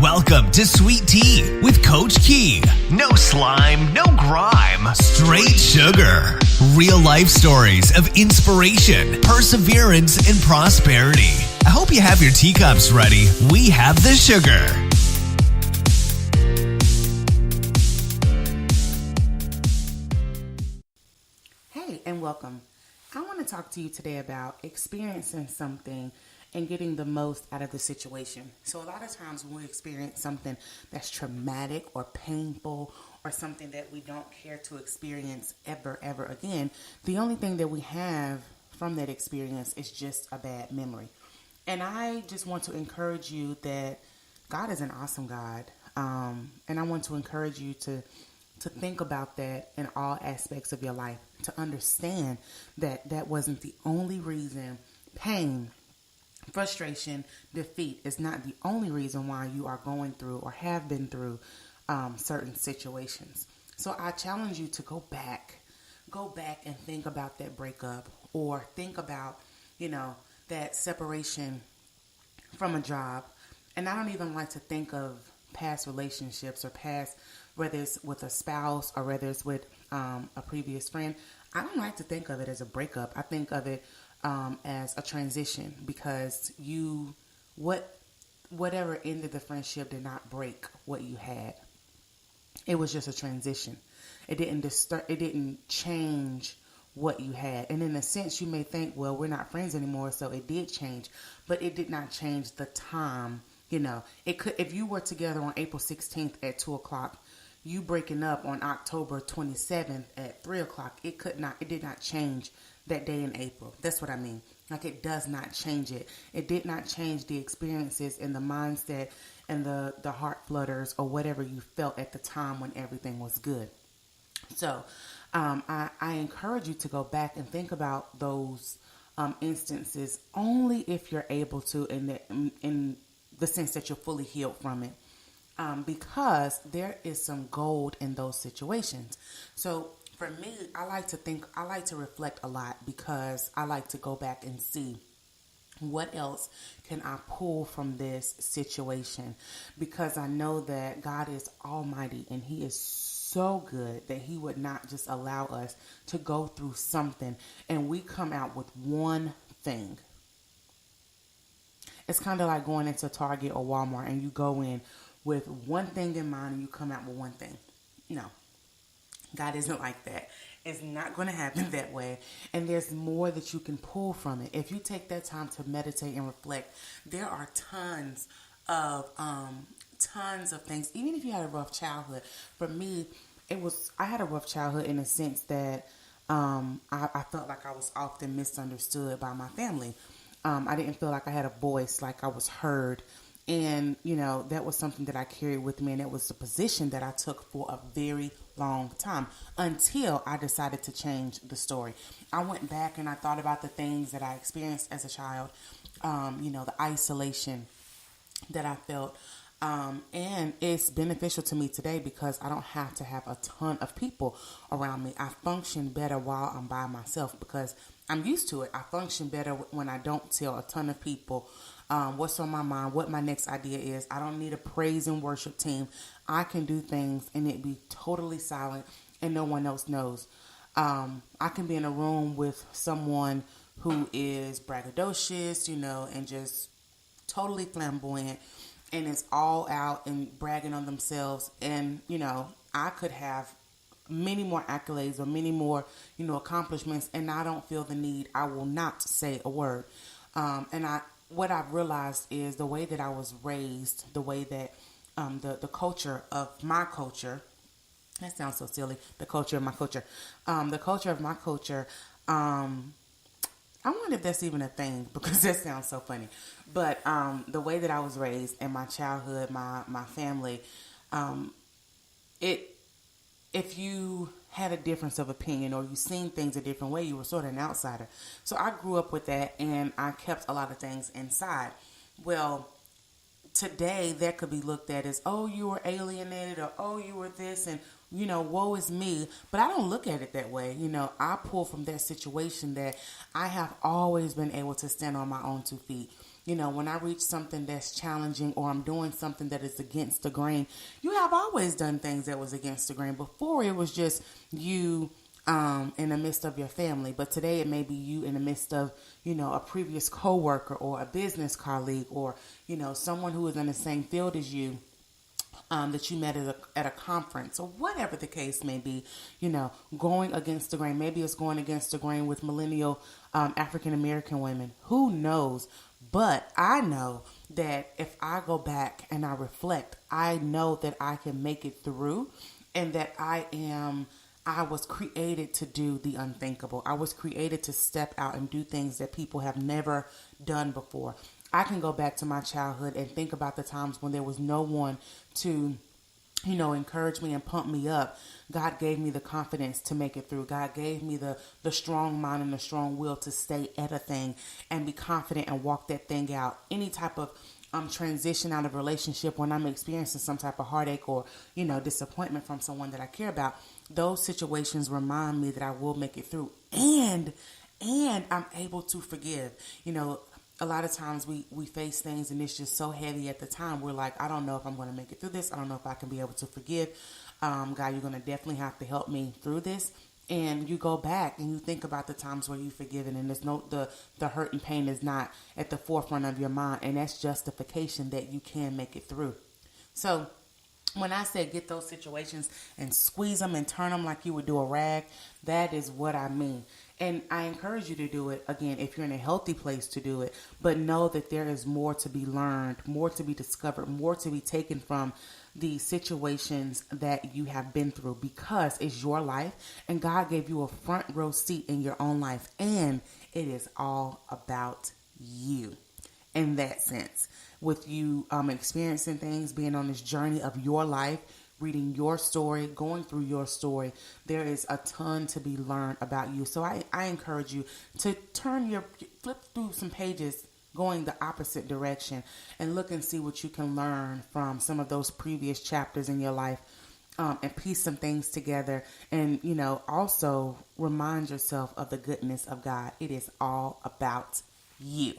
Welcome to Sweet Tea with Coach Key. No slime, no grime, straight sugar. Real life stories of inspiration, perseverance, and prosperity. I hope you have your teacups ready. We have the sugar. Hey, and welcome. I want to talk to you today about experiencing something and getting the most out of the situation. So a lot of times when we experience something that's traumatic or painful or something that we don't care to experience ever again, the only thing that we have from that experience is just a bad memory. And I just want to encourage you that God is an awesome God. And I want to encourage you to think about that in all aspects of your life, to understand that that wasn't the only reason. Pain, frustration, defeat is not the only reason why you are going through or have been through certain situations. So I challenge you to go back and think about that breakup, or think about, that separation from a job. And I don't even like to think of past relationships or past, whether it's with a spouse or whether it's with a previous friend. I don't like to think of it as a breakup. I think of it as a transition, because whatever ended the friendship did not break what you had. It was just a transition. It didn't change what you had. And in a sense, you may think, well, we're not friends anymore, so it did change, but it did not change the time. It could, if you were together on April 16th at 2:00, you breaking up on October 27th at 3:00, it did not change that day in April. That's what I mean. Like, it does not change it. It did not change the experiences and the mindset and the heart flutters or whatever you felt at the time when everything was good. So I encourage you to go back and think about those instances only if you're able to, in the sense that you're fully healed from it. Because there is some gold in those situations. So for me, I like to reflect a lot, because I like to go back and see what else can I pull from this situation, because I know that God is almighty and He is so good that He would not just allow us to go through something and we come out with one thing. It's kind of like going into Target or Walmart and you go in with one thing in mind and you come out with one thing. No, God isn't like that. It's not going to happen that way. And there's more that you can pull from it. If you take that time to meditate and reflect, there are tons of things. Even if you had a rough childhood, for me, I had a rough childhood in a sense that I felt like I was often misunderstood by my family. I didn't feel like I had a voice, like I was heard. And, that was something that I carried with me, and it was the position that I took for a very long time until I decided to change the story. I went back and I thought about the things that I experienced as a child, the isolation that I felt. And it's beneficial to me today because I don't have to have a ton of people around me. I function better while I'm by myself because I'm used to it. I function better when I don't tell a ton of people what's on my mind, what my next idea is. I don't need a praise and worship team. I can do things and it be totally silent and no one else knows. I can be in a room with someone who is braggadocious, and just totally flamboyant and is all out and bragging on themselves. And, I could have many more accolades or many more, accomplishments, and I don't feel the need. I will not say a word. What I've realized is the way that I was raised, the way that the culture of my culture, that sounds so silly, the culture of my culture, I wonder if that's even a thing, because that sounds so funny. But the way that I was raised in my childhood, my family, if you had a difference of opinion or you seen things a different way, you were sort of an outsider. So I grew up with that, and I kept a lot of things inside. Well, today that could be looked at as, oh, you were alienated, or oh, you were this, and woe is me. But I don't look at it that way. I pull from that situation that I have always been able to stand on my own 2 feet. when I reach something that's challenging or I'm doing something that is against the grain, you have always done things that was against the grain. Before it was just you in the midst of your family, but today it may be you in the midst of, a previous coworker or a business colleague or, someone who is in the same field as you. That you met at a conference or whatever the case may be, going against the grain. Maybe it's going against the grain with millennial African American women. Who knows? But I know that if I go back and I reflect, I know that I can make it through and that I was created to do the unthinkable. I was created to step out and do things that people have never done before. I can go back to my childhood and think about the times when there was no one to, encourage me and pump me up. God gave me the confidence to make it through. God gave me the strong mind and the strong will to stay at a thing and be confident and walk that thing out. Any type of transition out of relationship, when I'm experiencing some type of heartache or, disappointment from someone that I care about, those situations remind me that I will make it through. And I'm able to forgive. A lot of times we face things and it's just so heavy at the time. We're like, I don't know if I'm going to make it through this. I don't know if I can be able to forgive. God, you're going to definitely have to help me through this. And you go back and you think about the times where you've forgiven and there's the hurt and pain is not at the forefront of your mind. And that's justification that you can make it through. So when I say get those situations and squeeze them and turn them like you would do a rag, that is what I mean. And I encourage you to do it, again, if you're in a healthy place to do it. But know that there is more to be learned, more to be discovered, more to be taken from the situations that you have been through, because it's your life and God gave you a front row seat in your own life. And it is all about you in that sense. With you experiencing things, being on this journey of your life, reading your story, going through your story, there is a ton to be learned about you. So I encourage you to flip through some pages going the opposite direction and look and see what you can learn from some of those previous chapters in your life, and piece some things together and, also remind yourself of the goodness of God. It is all about you.